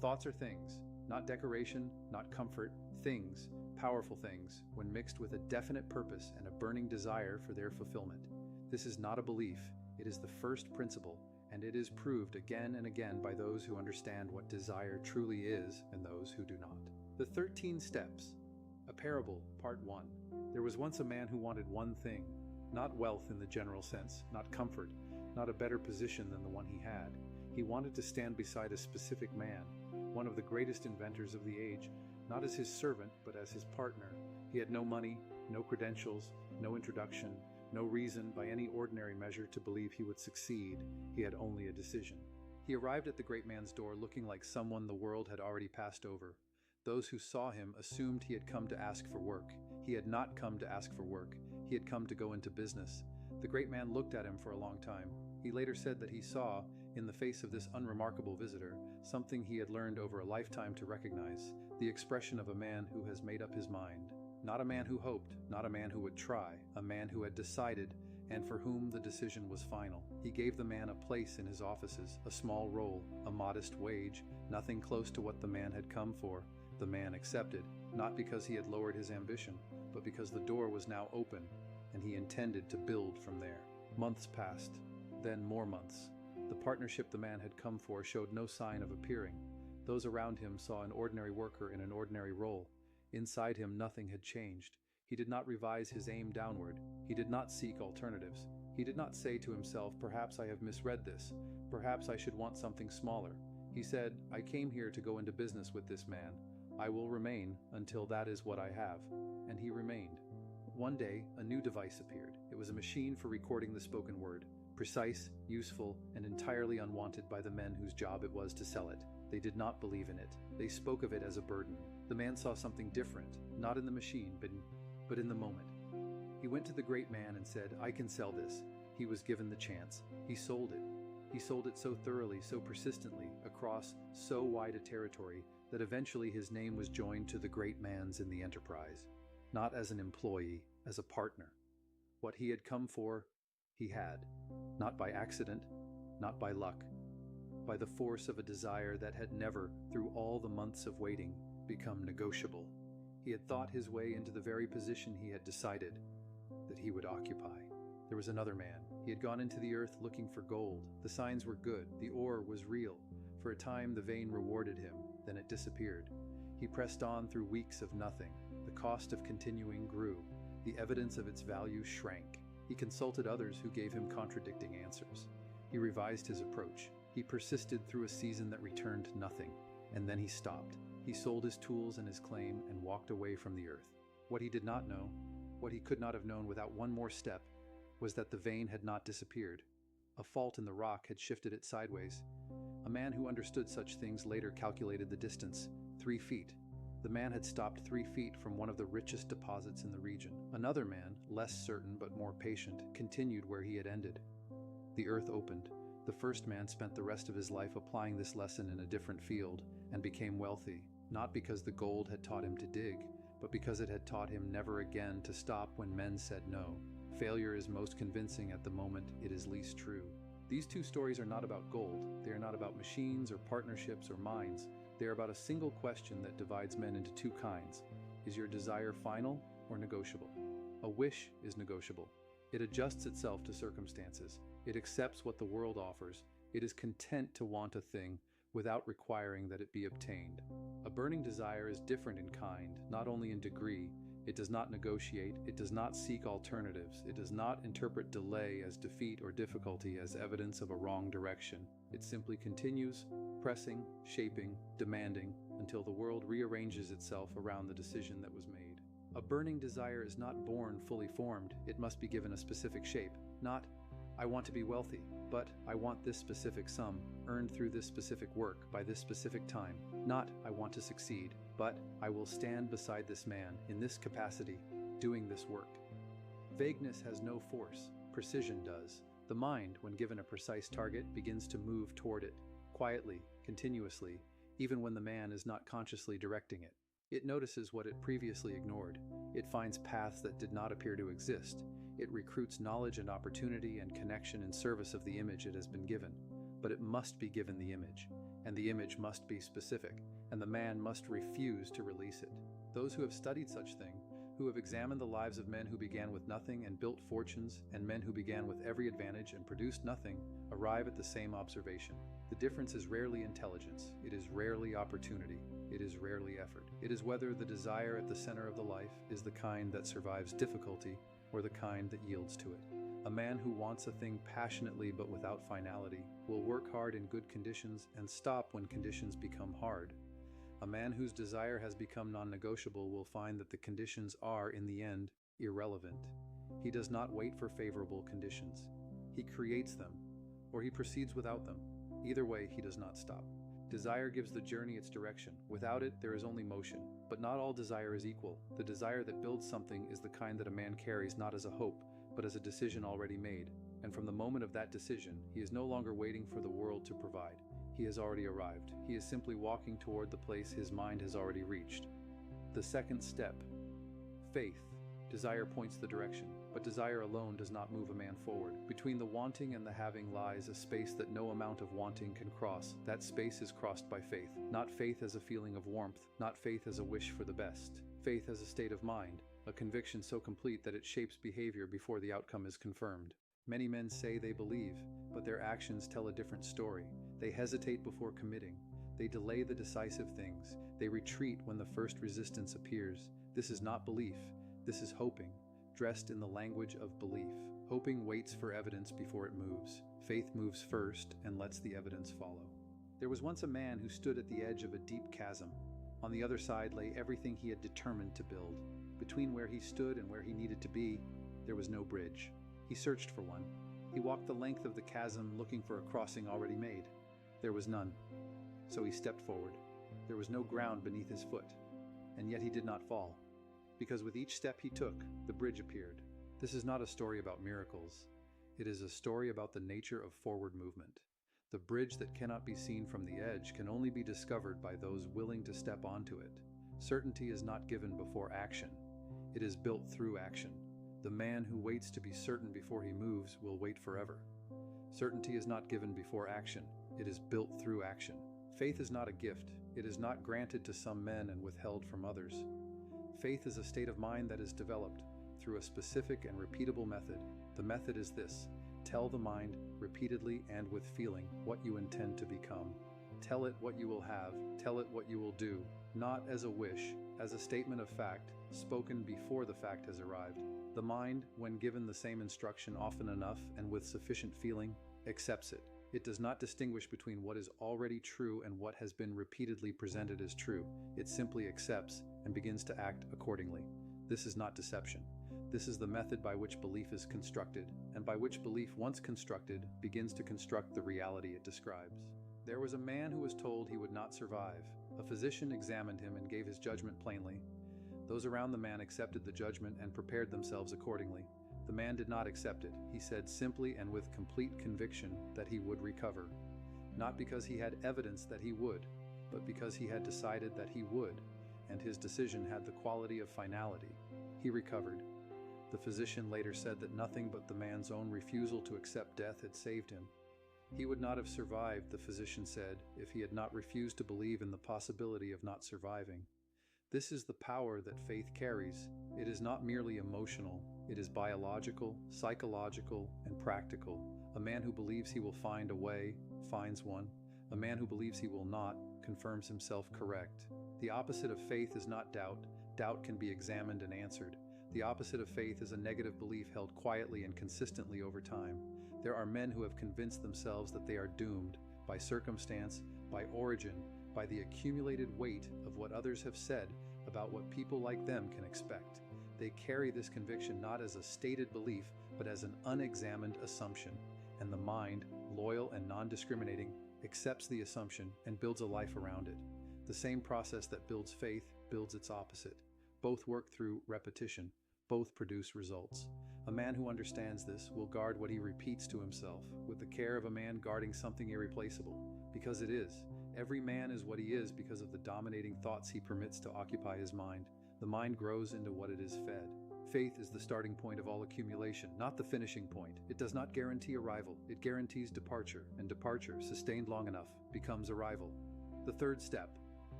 Thoughts are things, not decoration, not comfort, things, powerful things, when mixed with a definite purpose and a burning desire for their fulfillment. This is not a belief, it is the first principle, and it is proved again and again by those who understand what desire truly is and those who do not. The 13 Steps. A Parable, Part 1. There was once a man who wanted one thing, not wealth in the general sense, not comfort, not a better position than the one he had. He wanted to stand beside a specific man, one of the greatest inventors of the age, not as his servant, but as his partner. He had no money, no credentials, no introduction, no reason by any ordinary measure to believe he would succeed. He had only a decision. He arrived at the great man's door looking like someone the world had already passed over. Those who saw him assumed he had come to ask for work. He had not come to ask for work. He had come to go into business. The great man looked at him for a long time. He later said that he saw, in the face of this unremarkable visitor, something he had learned over a lifetime to recognize, the expression of a man who has made up his mind. Not a man who hoped, not a man who would try, a man who had decided, and for whom the decision was final. He gave the man a place in his offices, a small role, a modest wage, nothing close to what the man had come for. The man accepted, not because he had lowered his ambition, but because the door was now open, and he intended to build from there. Months passed, then more months. The partnership the man had come for showed no sign of appearing. Those around him saw an ordinary worker in an ordinary role. Inside him nothing had changed. He did not revise his aim downward. He did not seek alternatives. He did not say to himself, perhaps I have misread this. Perhaps I should want something smaller. He said, I came here to go into business with this man. I will remain until that is what I have. And he remained. One day, a new device appeared. It was a machine for recording the spoken word. Precise, useful, and entirely unwanted by the men whose job it was to sell it. They did not believe in it. They spoke of it as a burden. The man saw something different, not in the machine, but in the moment. He went to the great man and said, I can sell this. He was given the chance. He sold it. He sold it so thoroughly, so persistently, across so wide a territory, that eventually his name was joined to the great man's in the enterprise. Not as an employee, as a partner. What he had come for, he had. Not by accident, not by luck. By the force of a desire that had never, through all the months of waiting, become negotiable. He had thought his way into the very position he had decided that he would occupy. There was another man. He had gone into the earth looking for gold. The signs were good. The ore was real. For a time the vein rewarded him, then it disappeared. He pressed on through weeks of nothing. The cost of continuing grew. The evidence of its value shrank. He consulted others who gave him contradicting answers. He revised his approach. He persisted through a season that returned nothing, and then he stopped. He sold his tools and his claim and walked away from the earth. What he did not know, what he could not have known without one more step, was that the vein had not disappeared. A fault in the rock had shifted it sideways. A man who understood such things later calculated the distance, 3 feet. The man had stopped 3 feet from one of the richest deposits in the region. Another man, less certain but more patient, continued where he had ended. The earth opened. The first man spent the rest of his life applying this lesson in a different field and became wealthy, not because the gold had taught him to dig, but because it had taught him never again to stop when men said no. Failure is most convincing at the moment it is least true. These two stories are not about gold. They are not about machines or partnerships or minds. They are about a single question that divides men into two kinds. Is your desire final or negotiable? A wish is negotiable. It adjusts itself to circumstances. It accepts what the world offers. It is content to want a thing without requiring that it be obtained. A burning desire is different in kind, not only in degree. It does not negotiate. It does not seek alternatives. It does not interpret delay as defeat or difficulty as evidence of a wrong direction. It simply continues, pressing, shaping, demanding, until the world rearranges itself around the decision that was made. A burning desire is not born fully formed. It must be given a specific shape. Not, I want to be wealthy, but I want this specific sum, earned through this specific work, by this specific time. Not, I want to succeed, but I will stand beside this man, in this capacity, doing this work. Vagueness has no force. Precision does. The mind, when given a precise target, begins to move toward it, quietly, continuously, even when the man is not consciously directing it. It notices what it previously ignored. It finds paths that did not appear to exist. It recruits knowledge and opportunity and connection in service of the image it has been given. But it must be given the image. and the image must be specific, and the man must refuse to release it. Those who have studied such thing, who have examined the lives of men who began with nothing and built fortunes, and men who began with every advantage and produced nothing, arrive at the same observation. The difference is rarely intelligence, it is rarely opportunity, it is rarely effort. It is whether the desire at the center of the life is the kind that survives difficulty or the kind that yields to it. A man who wants a thing passionately but without finality will work hard in good conditions and stop when conditions become hard. A man whose desire has become non-negotiable will find that the conditions are, in the end, irrelevant. He does not wait for favorable conditions. He creates them, or he proceeds without them. Either way, he does not stop. Desire gives the journey its direction. Without it, there is only motion. But not all desire is equal. The desire that builds something is the kind that a man carries not as a hope, but as a decision already made. And from the moment of that decision, he is no longer waiting for the world to provide. He has already arrived. He is simply walking toward the place his mind has already reached. The second step, faith. Desire points the direction, but desire alone does not move a man forward. Between the wanting and the having lies a space that no amount of wanting can cross. That space is crossed by faith. Not faith as a feeling of warmth, not faith as a wish for the best. Faith as a state of mind, a conviction so complete that it shapes behavior before the outcome is confirmed. Many men say they believe, but their actions tell a different story. They hesitate before committing. They delay the decisive things. They retreat when the first resistance appears. This is not belief. This is hoping, dressed in the language of belief. Hoping waits for evidence before it moves. Faith moves first and lets the evidence follow. There was once a man who stood at the edge of a deep chasm. On the other side lay everything he had determined to build. Between where he stood and where he needed to be, there was no bridge. He searched for one. He walked the length of the chasm looking for a crossing already made. There was none. So he stepped forward. There was no ground beneath his foot. And yet he did not fall. Because with each step he took, the bridge appeared. This is not a story about miracles. It is a story about the nature of forward movement. The bridge that cannot be seen from the edge can only be discovered by those willing to step onto it. Certainty is not given before action. It is built through action. The man who waits to be certain before he moves will wait forever. Certainty is not given before action. It is built through action. Faith is not a gift. It is not granted to some men and withheld from others. Faith is a state of mind that is developed through a specific and repeatable method. The method is this: tell the mind repeatedly and with feeling what you intend to become. Tell it what you will have, tell it what you will do, not as a wish, as a statement of fact, spoken before the fact has arrived. The mind, when given the same instruction often enough and with sufficient feeling, accepts it. It does not distinguish between what is already true and what has been repeatedly presented as true. It simply accepts and begins to act accordingly. This is not deception. This is the method by which belief is constructed, and by which belief, once constructed, begins to construct the reality it describes. There was a man who was told he would not survive. A physician examined him and gave his judgment plainly. Those around the man accepted the judgment and prepared themselves accordingly. The man did not accept it. He said simply and with complete conviction that he would recover. Not because he had evidence that he would, but because he had decided that he would, and his decision had the quality of finality. He recovered. The physician later said that nothing but the man's own refusal to accept death had saved him. He would not have survived, the physician said, if he had not refused to believe in the possibility of not surviving. This is the power that faith carries. It is not merely emotional. It is biological, psychological, and practical. A man who believes he will find a way, finds one. A man who believes he will not, confirms himself correct. The opposite of faith is not doubt. Doubt can be examined and answered. The opposite of faith is a negative belief held quietly and consistently over time. There are men who have convinced themselves that they are doomed by circumstance, by origin, by the accumulated weight of what others have said about what people like them can expect. They carry this conviction not as a stated belief, but as an unexamined assumption. And the mind, loyal and non-discriminating, accepts the assumption and builds a life around it. The same process that builds faith builds its opposite. Both work through repetition. Both produce results. A man who understands this will guard what he repeats to himself, with the care of a man guarding something irreplaceable, because it is. Every man is what he is because of the dominating thoughts he permits to occupy his mind. The mind grows into what it is fed. Faith is the starting point of all accumulation, not the finishing point. It does not guarantee arrival, it guarantees departure, and departure, sustained long enough, becomes arrival. The third step,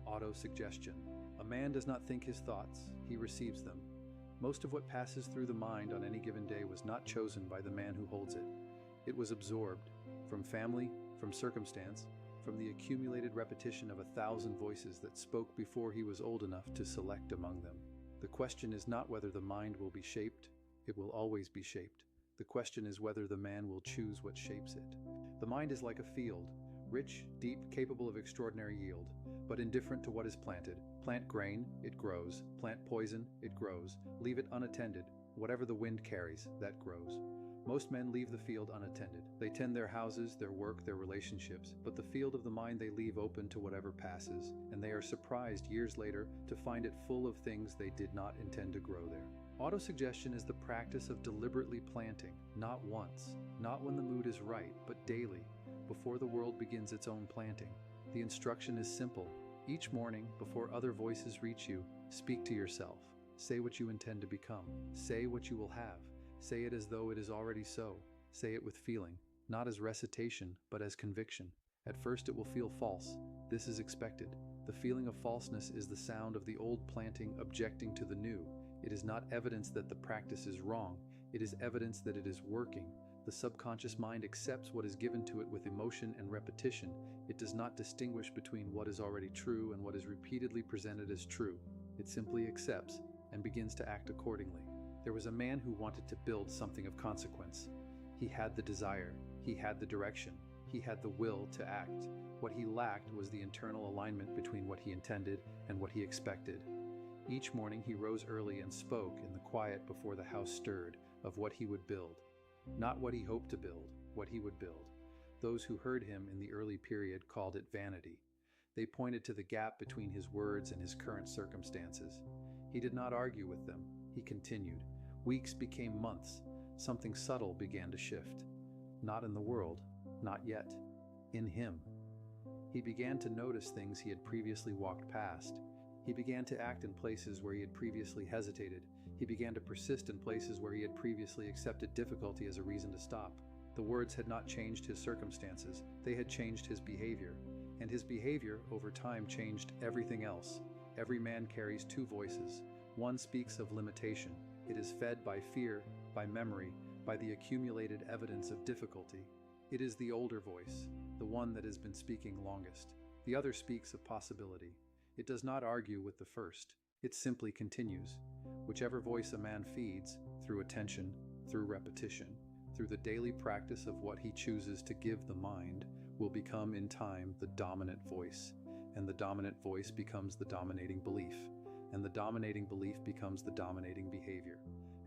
auto-suggestion. A man does not think his thoughts, he receives them. Most of what passes through the mind on any given day was not chosen by the man who holds it. It was absorbed, from family, from circumstance, from the accumulated repetition of 1,000 voices that spoke before he was old enough to select among them. The question is not whether the mind will be shaped, it will always be shaped. The question is whether the man will choose what shapes it. The mind is like a field, rich, deep, capable of extraordinary yield, but indifferent to what is planted. Plant grain, it grows. Plant poison, it grows. Leave it unattended. Whatever the wind carries, that grows. Most men leave the field unattended. They tend their houses, their work, their relationships, but the field of the mind they leave open to whatever passes, and they are surprised years later to find it full of things they did not intend to grow there. Autosuggestion is the practice of deliberately planting, not once, not when the mood is right, but daily, before the world begins its own planting. The instruction is simple. Each morning, before other voices reach you, speak to yourself. Say what you intend to become. Say what you will have. Say it as though it is already so. Say it with feeling, not as recitation, but as conviction. At first it will feel false. This is expected. The feeling of falseness is the sound of the old planting objecting to the new. It is not evidence that the practice is wrong. It is evidence that it is working. The subconscious mind accepts what is given to it with emotion and repetition. It does not distinguish between what is already true and what is repeatedly presented as true. It simply accepts and begins to act accordingly. There was a man who wanted to build something of consequence. He had the desire, he had the direction, he had the will to act. What he lacked was the internal alignment between what he intended and what he expected. Each morning he rose early and spoke in the quiet before the house stirred of what he would build. Not what he hoped to build, what he would build. Those who heard him in the early period called it vanity. They pointed to the gap between his words and his current circumstances. He did not argue with them. He continued. Weeks became months. Something subtle began to shift. Not in the world, not yet. In him. He began to notice things he had previously walked past. He began to act in places where he had previously hesitated. He began to persist in places where he had previously accepted difficulty as a reason to stop. The words had not changed his circumstances, they had changed his behavior. And his behavior, over time, changed everything else. Every man carries two voices. One speaks of limitation. It is fed by fear, by memory, by the accumulated evidence of difficulty. It is the older voice, the one that has been speaking longest. The other speaks of possibility. It does not argue with the first. It simply continues. Whichever voice a man feeds, through attention, through repetition, through the daily practice of what he chooses to give the mind, will become in time the dominant voice. And the dominant voice becomes the dominating belief. And the dominating belief becomes the dominating behavior.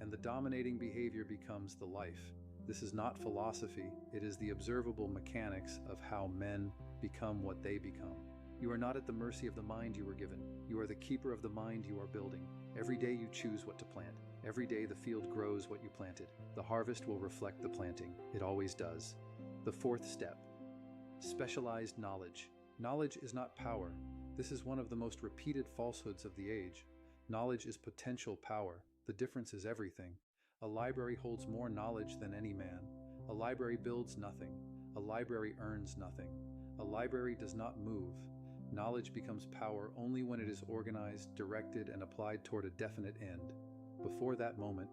And the dominating behavior becomes the life. This is not philosophy, it is the observable mechanics of how men become what they become. You are not at the mercy of the mind you were given. You are the keeper of the mind you are building. Every day you choose what to plant. Every day the field grows what you planted. The harvest will reflect the planting. It always does. The fourth step. Specialized knowledge. Knowledge is not power. This is one of the most repeated falsehoods of the age. Knowledge is potential power. The difference is everything. A library holds more knowledge than any man. A library builds nothing. A library earns nothing. A library does not move. Knowledge becomes power only when it is organized, directed, and applied toward a definite end. Before that moment,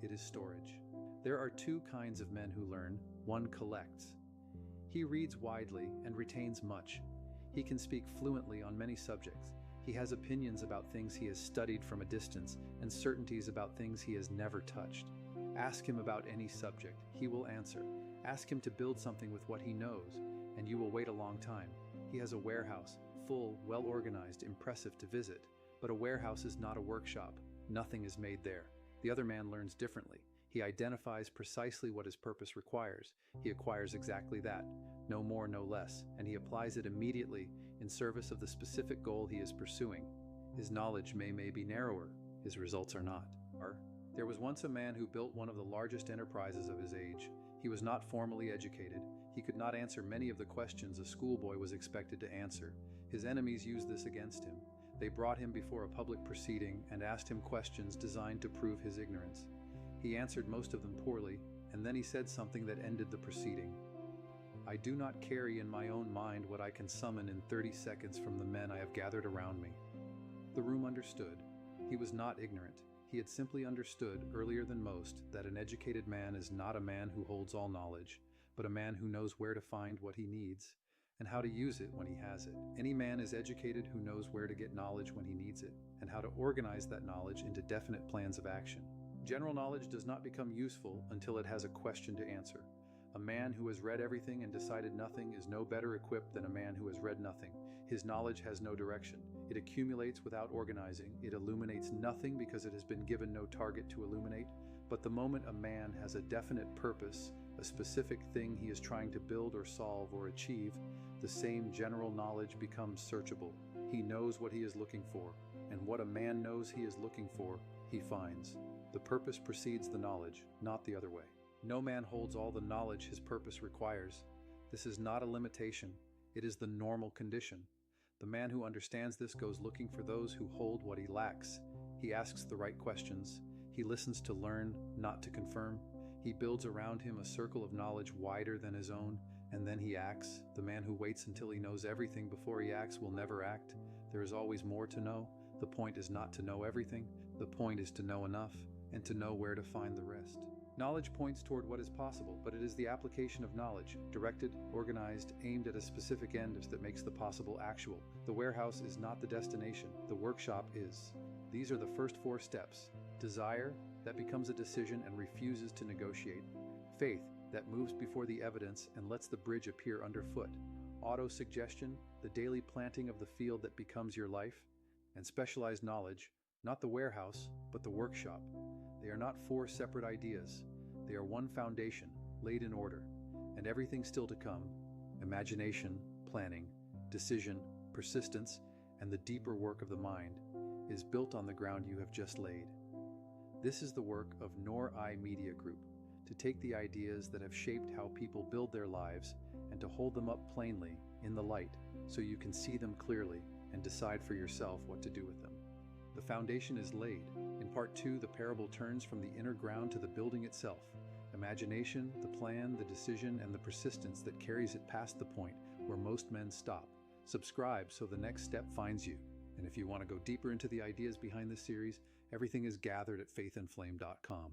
it is storage. There are two kinds of men who learn. One collects. He reads widely and retains much. He can speak fluently on many subjects. He has opinions about things he has studied from a distance and certainties about things he has never touched. Ask him about any subject, he will answer. Ask him to build something with what he knows, and you will wait a long time. He has a warehouse, full, well-organized, impressive to visit. But a warehouse is not a workshop. Nothing is made there. The other man learns differently. He identifies precisely what his purpose requires. He acquires exactly that, no more, no less, and he applies it immediately in service of the specific goal he is pursuing. His knowledge may be narrower. His results are not. There was once a man who built one of the largest enterprises of his age. He was not formally educated. He could not answer many of the questions a schoolboy was expected to answer. His enemies used this against him. They brought him before a public proceeding and asked him questions designed to prove his ignorance. He answered most of them poorly, and then he said something that ended the proceeding. "I do not carry in my own mind what I can summon in 30 seconds from the men I have gathered around me." The room understood. He was not ignorant. He had simply understood, earlier than most, that an educated man is not a man who holds all knowledge, but a man who knows where to find what he needs and how to use it when he has it. Any man is educated who knows where to get knowledge when he needs it, and how to organize that knowledge into definite plans of action. General knowledge does not become useful until it has a question to answer. A man who has read everything and decided nothing is no better equipped than a man who has read nothing. His knowledge has no direction. It accumulates without organizing. It illuminates nothing because it has been given no target to illuminate. But the moment a man has a definite purpose, a specific thing he is trying to build or solve or achieve, the same general knowledge becomes searchable. He knows what he is looking for, and what a man knows he is looking for, he finds. The purpose precedes the knowledge, not the other way. No man holds all the knowledge his purpose requires. This is not a limitation. It is the normal condition. The man who understands this goes looking for those who hold what he lacks. He asks the right questions. He listens to learn, not to confirm. He builds around him a circle of knowledge wider than his own, and then he acts. The man who waits until he knows everything before he acts will never act. There is always more to know. The point is not to know everything. The point is to know enough, and to know where to find the rest. Knowledge points toward what is possible, but it is the application of knowledge, directed, organized, aimed at a specific end, that makes the possible actual. The warehouse is not the destination, the workshop is. These are the first 4 steps. Desire, that becomes a decision and refuses to negotiate. Faith, that moves before the evidence and lets the bridge appear underfoot. Auto-suggestion, the daily planting of the field that becomes your life. And specialized knowledge, not the warehouse, but the workshop. They are not 4 separate ideas. They are one foundation, laid in order, and everything still to come, imagination, planning, decision, persistence, and the deeper work of the mind, is built on the ground you have just laid. This is the work of Nori Media Group, to take the ideas that have shaped how people build their lives and to hold them up plainly, in the light, so you can see them clearly and decide for yourself what to do with them. The foundation is laid. In part 2, the parable turns from the inner ground to the building itself. Imagination, the plan, the decision, and the persistence that carries it past the point where most men stop. Subscribe so the next step finds you. And if you want to go deeper into the ideas behind this series, everything is gathered at faithandflame.com.